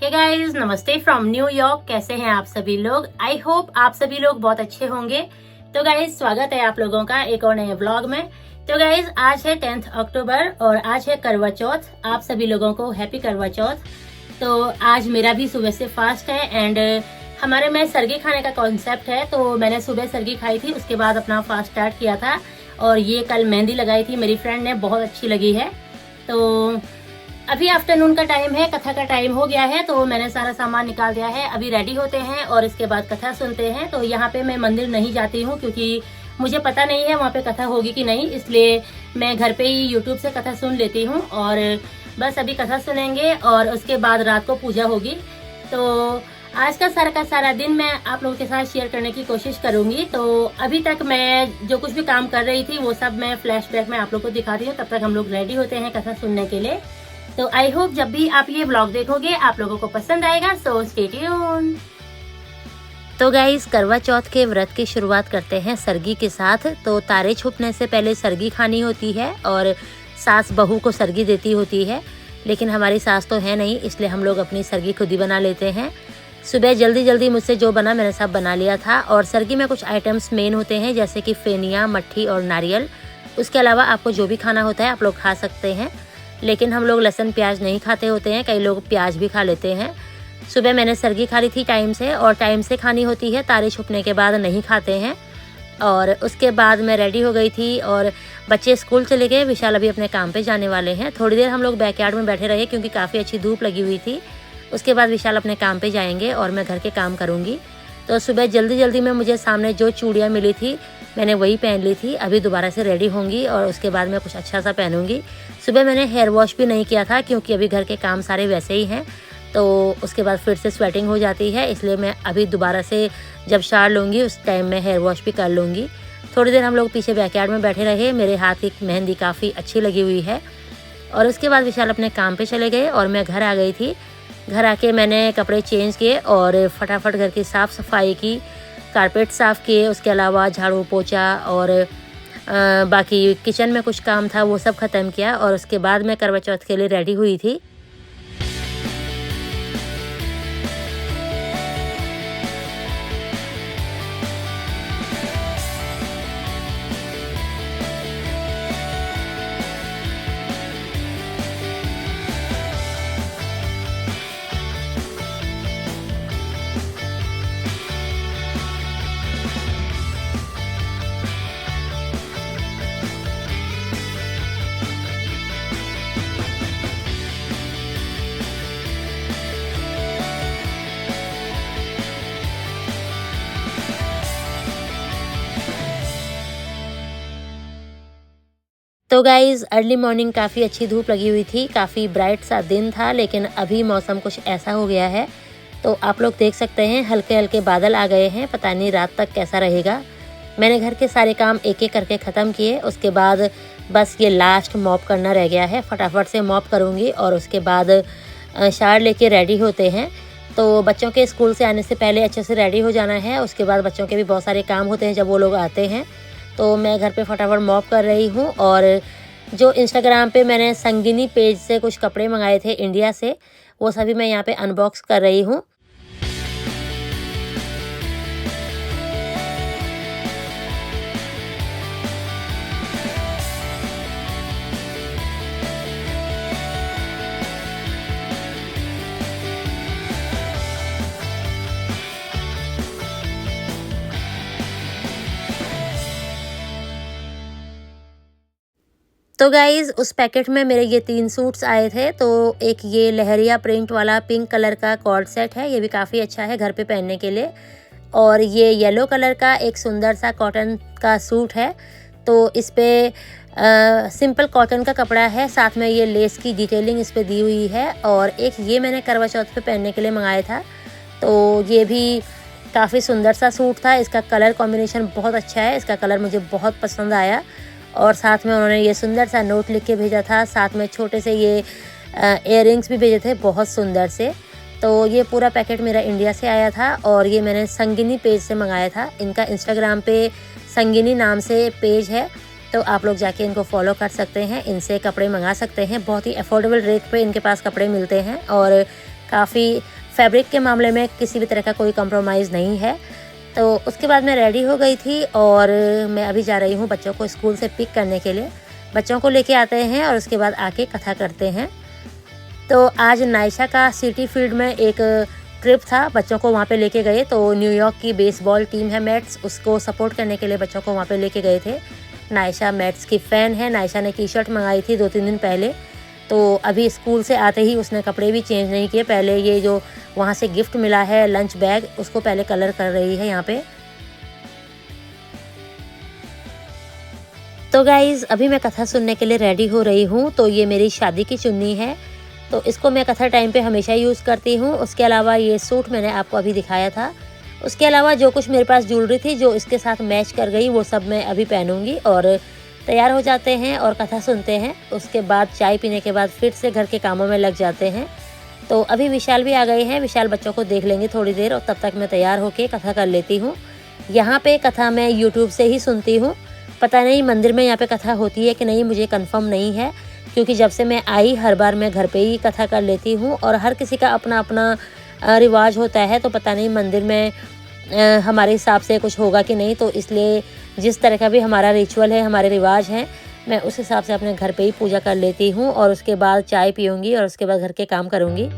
Hey guys, नमस्ते from New York. कैसे हैं आप सभी लोग? आई होप आप सभी लोग बहुत अच्छे होंगे। तो गाइस, स्वागत है आप लोगों का एक और नए व्लॉग में। तो गाइस, आज है 10 अक्टूबर और आज है करवा चौथ। आप सभी लोगों को हैप्पी करवा चौथ। तो आज मेरा भी सुबह से फास्ट है एंड हमारे में सरगी खाने का कॉन्सेप्ट है। तो मैंने सुबह सरगी खाई थी, उसके बाद अपना फास्ट स्टार्ट किया था और ये कल मेहंदी लगाई थी मेरी फ्रेंड ने, बहुत अच्छी लगी है। तो अभी आफ्टरनून का टाइम है, कथा का टाइम हो गया है, तो मैंने सारा सामान निकाल दिया है। अभी रेडी होते हैं और इसके बाद कथा सुनते हैं। तो यहाँ पे मैं मंदिर नहीं जाती हूँ क्योंकि मुझे पता नहीं है वहाँ पे कथा होगी कि नहीं, इसलिए मैं घर पे ही यूट्यूब से कथा सुन लेती हूँ। और बस अभी कथा सुनेंगे और उसके बाद रात को पूजा होगी। तो आज का सारा दिन मैं आप लोगों के साथ शेयर करने की कोशिश करूंगी। तो अभी तक मैं जो कुछ भी काम कर रही थी वो सब मैं फ्लैशबैक में आप लोगों को दिखा रही हूँ। तब तक हम लोग रेडी होते हैं कथा सुनने के लिए। तो आई होप जब भी आप ये व्लॉग देखोगे आप लोगों को पसंद आएगा। So stay tune. तो गाइस, करवा चौथ के व्रत की शुरुआत करते हैं सरगी के साथ। तो तारे छुपने से पहले सरगी खानी होती है और सास बहू को सरगी देती होती है, लेकिन हमारी सास तो है नहीं, इसलिए हम लोग अपनी सरगी खुद ही बना लेते हैं। सुबह जल्दी मुझसे जो बना मैंने सब बना लिया था। और सरगी में कुछ आइटम्स मेन होते हैं जैसे कि फेनिया, मट्ठी और नारियल। उसके अलावा आपको जो भी खाना होता है आप लोग खा सकते हैं, लेकिन हम लोग लहसुन प्याज नहीं खाते होते हैं, कई लोग प्याज भी खा लेते हैं। सुबह मैंने सरगी खा ली थी टाइम से, और टाइम से खानी होती है, तारे छुपने के बाद नहीं खाते हैं। और उसके बाद मैं रेडी हो गई थी और बच्चे स्कूल चले गए। विशाल अभी अपने काम पे जाने वाले हैं। थोड़ी देर हम लोग बैकयार्ड में बैठे रहे क्योंकि काफ़ी अच्छी धूप लगी हुई थी। उसके बाद विशाल अपने काम पे जाएंगे और मैं घर के काम करूँगी। तो सुबह जल्दी में मुझे सामने जो चूड़ियाँ मिली थी मैंने वही पहन ली थी। अभी दोबारा से रेडी होंगी और उसके बाद मैं कुछ अच्छा सा पहनूंगी। सुबह मैंने हेयर वॉश भी नहीं किया था क्योंकि अभी घर के काम सारे वैसे ही हैं, तो उसके बाद फिर से स्वेटिंग हो जाती है, इसलिए मैं अभी दोबारा से जब शावर लूँगी उस टाइम मैं हेयर वॉश भी कर लूँगी। थोड़ी देर हम लोग पीछे बैकयार्ड में बैठे रहे। मेरे हाथ की मेहंदी काफ़ी अच्छी लगी हुई है। और उसके बाद विशाल अपने काम पे चले गए और मैं घर आ गई थी। घर आके मैंने कपड़े चेंज किए और फटाफट घर की साफ़ सफाई की, कारपेट साफ़ किए, उसके अलावा झाड़ू पोछा और बाकी किचन में कुछ काम था वो सब ख़त्म किया। और उसके बाद मैं करवा चौथ के लिए रेडी हुई थी। तो गाइज़, अर्ली मॉर्निंग काफ़ी अच्छी धूप लगी हुई थी, काफ़ी ब्राइट सा दिन था, लेकिन अभी मौसम कुछ ऐसा हो गया है। तो आप लोग देख सकते हैं हल्के बादल आ गए हैं, पता नहीं रात तक कैसा रहेगा। मैंने घर के सारे काम एक एक करके ख़त्म किए। उसके बाद बस ये लास्ट मॉप करना रह गया है। फटाफट से मॉप करूँगी और उसके बाद शावर लेके रेडी होते हैं। तो बच्चों के स्कूल से आने से पहले अच्छे से रेडी हो जाना है। उसके बाद बच्चों के भी बहुत सारे काम होते हैं जब वो लोग आते हैं। तो मैं घर पे फटाफट मॉप कर रही हूँ। और जो इंस्टाग्राम पे मैंने संगिनी पेज से कुछ कपड़े मंगाए थे इंडिया से, वो सभी मैं यहाँ पे अनबॉक्स कर रही हूँ। तो गाइज़, उस पैकेट में मेरे ये 3 सूट्स आए थे। तो एक ये लहरिया प्रिंट वाला पिंक कलर का कॉर्ड सेट है, ये भी काफ़ी अच्छा है घर पे पहनने के लिए। और ये येलो कलर का एक सुंदर सा कॉटन का सूट है। तो इस पे सिंपल कॉटन का कपड़ा है, साथ में ये लेस की डिटेलिंग इस पे दी हुई है। और एक ये मैंने करवा चौथ पे पहनने के लिए मंगाया था। तो ये भी काफ़ी सुंदर सा सूट था। इसका कलर कॉम्बिनेशन बहुत अच्छा है, इसका कलर मुझे बहुत पसंद आया। और साथ में उन्होंने ये सुंदर सा नोट लिख के भेजा था, साथ में छोटे से ये इयररिंग्स भी भेजे थे बहुत सुंदर से। तो ये पूरा पैकेट मेरा इंडिया से आया था और ये मैंने संगिनी पेज से मंगाया था। इनका इंस्टाग्राम पे संगिनी नाम से पेज है, तो आप लोग जाके इनको फॉलो कर सकते हैं, इनसे कपड़े मंगा सकते हैं। बहुत ही अफोर्डेबल रेट पे इनके पास कपड़े मिलते हैं और काफ़ी फैब्रिक के मामले में किसी भी तरह का कोई कॉम्प्रोमाइज़ नहीं है। तो उसके बाद मैं रेडी हो गई थी और मैं अभी जा रही हूँ बच्चों को स्कूल से पिक करने के लिए। बच्चों को लेके आते हैं और उसके बाद आके कथा करते हैं। तो आज नायशा का सिटी फील्ड में एक ट्रिप था, बच्चों को वहाँ पे लेके गए। तो न्यूयॉर्क की बेसबॉल टीम है मैट्स, उसको सपोर्ट करने के लिए बच्चों को वहाँ पे लेके गए थे। नायशा मैट्स की फ़ैन है। नायशा ने टी-शर्ट मंगाई थी 2-3 दिन पहले। तो अभी स्कूल से आते ही उसने कपड़े भी चेंज नहीं किए। पहले ये जो वहाँ से गिफ्ट मिला है लंच बैग, उसको पहले कलर कर रही है यहाँ पे। तो गाइज़ अभी मैं कथा सुनने के लिए रेडी हो रही हूँ। तो ये मेरी शादी की चुन्नी है, तो इसको मैं कथा टाइम पे हमेशा यूज़ करती हूँ। उसके अलावा ये सूट मैंने आपको अभी दिखाया था। उसके अलावा जो कुछ मेरे पास ज्वेलरी थी जो इसके साथ मैच कर गई, वो सब मैं अभी पहनूंगी। और तैयार हो जाते हैं और कथा सुनते हैं। उसके बाद चाय पीने के बाद फिर से घर के कामों में लग जाते हैं। तो अभी विशाल भी आ गए हैं। विशाल बच्चों को देख लेंगे थोड़ी देर और तब तक मैं तैयार होके कथा कर लेती हूँ। यहाँ पे कथा मैं यूट्यूब से ही सुनती हूँ। पता नहीं मंदिर में यहाँ पे कथा होती है कि नहीं, मुझे कंफर्म नहीं है, क्योंकि जब से मैं आई हर बार मैं घर पे ही कथा कर लेती हूँ। और हर किसी का अपना अपना रिवाज होता है, तो पता नहीं मंदिर में हमारे हिसाब से कुछ होगा कि नहीं। तो इसलिए जिस तरह का भी हमारा रिचुअल है, हमारे रिवाज हैं, मैं उस हिसाब से अपने घर पे ही पूजा कर लेती हूँ। और उसके बाद चाय पीऊँगी और उसके बाद घर के काम करूँगी।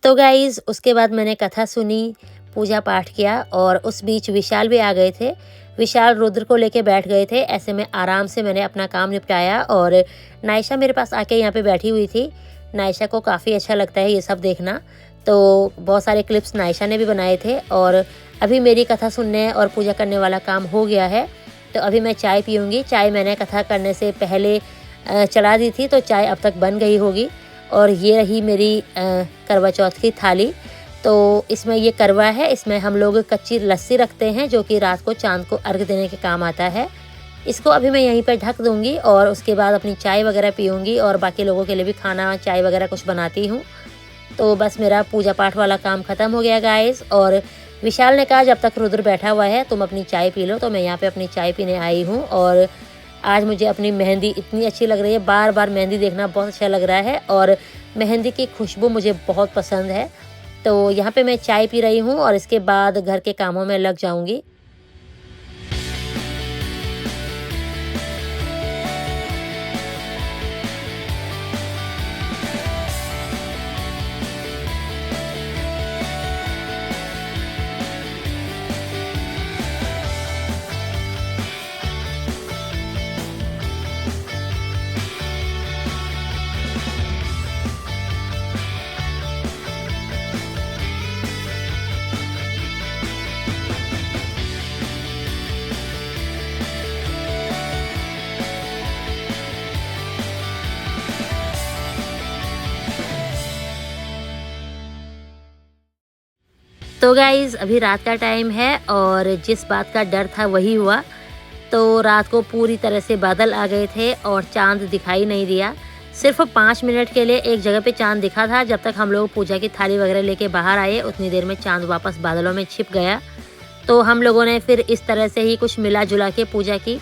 तो गाइज़ उसके बाद मैंने कथा सुनी, पूजा पाठ किया और उस बीच विशाल भी आ गए थे। विशाल रुद्र को लेके बैठ गए थे। ऐसे में आराम से मैंने अपना काम निपटाया और नायशा मेरे पास आके यहाँ पे बैठी हुई थी। नायशा को काफ़ी अच्छा लगता है ये सब देखना, तो बहुत सारे क्लिप्स नायशा ने भी बनाए थे। और अभी मेरी कथा सुनने और पूजा करने वाला काम हो गया है। तो अभी मैं चाय पीऊँगी। चाय मैंने कथा करने से पहले चला दी थी, तो चाय अब तक बन गई होगी। और ये रही मेरी करवा चौथ की थाली। तो इसमें ये करवा है, इसमें हम लोग कच्ची लस्सी रखते हैं जो कि रात को चांद को अर्घ देने के काम आता है। इसको अभी मैं यहीं पर ढक दूंगी और उसके बाद अपनी चाय वगैरह पीऊँगी और बाकी लोगों के लिए भी खाना चाय वगैरह कुछ बनाती हूँ। तो बस मेरा पूजा पाठ वाला काम ख़त्म हो गया गाइस। और विशाल ने कहा जब तक रुद्र बैठा हुआ है तुम अपनी चाय पी लो, तो मैं यहाँ पे अपनी चाय पीने आई हूँ। और आज मुझे अपनी मेहंदी इतनी अच्छी लग रही है, बार बार मेहंदी देखना बहुत अच्छा लग रहा है और मेहंदी की खुशबू मुझे बहुत पसंद है। तो यहाँ पे मैं चाय पी रही हूँ और इसके बाद घर के कामों में लग जाऊँगी। तो गाइज़ अभी रात का टाइम है और जिस बात का डर था वही हुआ। तो रात को पूरी तरह से बादल आ गए थे और चांद दिखाई नहीं दिया। सिर्फ 5 मिनट के लिए एक जगह पे चांद दिखा था। जब तक हम लोग पूजा की थाली वगैरह लेके बाहर आए उतनी देर में चांद वापस बादलों में छिप गया। तो हम लोगों ने फिर इस तरह से ही कुछ मिला जुला के पूजा की।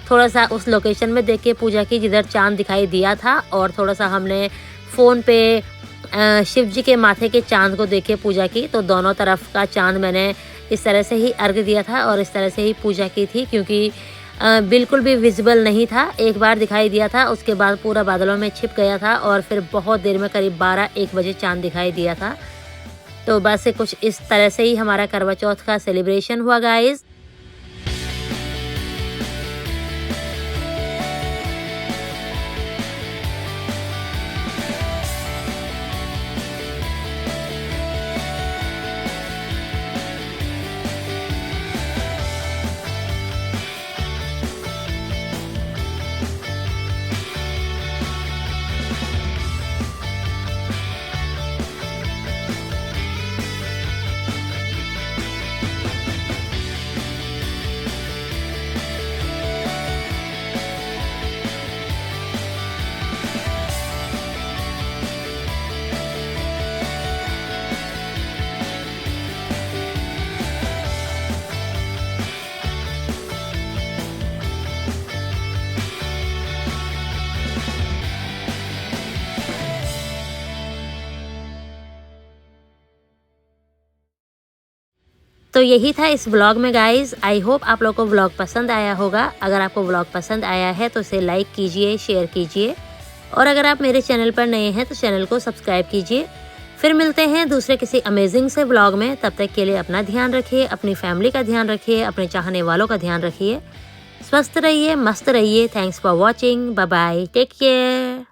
थोड़ा सा उस लोकेशन में देख के पूजा की जिधर चांद दिखाई दिया था, और थोड़ा सा हमने फ़ोन पे शिव जी के माथे के चांद को देख के पूजा की। तो दोनों तरफ का चांद मैंने इस तरह से ही अर्घ दिया था और इस तरह से ही पूजा की थी, क्योंकि बिल्कुल भी विजिबल नहीं था। एक बार दिखाई दिया था, उसके बाद पूरा बादलों में छिप गया था और फिर बहुत देर में करीब 12-1 बजे चांद दिखाई दिया था। तो बस कुछ इस तरह से ही हमारा करवा चौथ का सेलिब्रेशन हुआ गाइस। तो यही था इस व्लॉग में गाइस। आई होप आप लोगों को व्लॉग पसंद आया होगा। अगर आपको व्लॉग पसंद आया है तो इसे लाइक कीजिए, शेयर कीजिए, और अगर आप मेरे चैनल पर नए हैं तो चैनल को सब्सक्राइब कीजिए। फिर मिलते हैं दूसरे किसी अमेजिंग से व्लॉग में। तब तक के लिए अपना ध्यान रखिए, अपनी फैमिली का ध्यान रखिए, अपने चाहने वालों का ध्यान रखिए। स्वस्थ रहिए, मस्त रहिए। Thanks for watching. Bye bye, take care.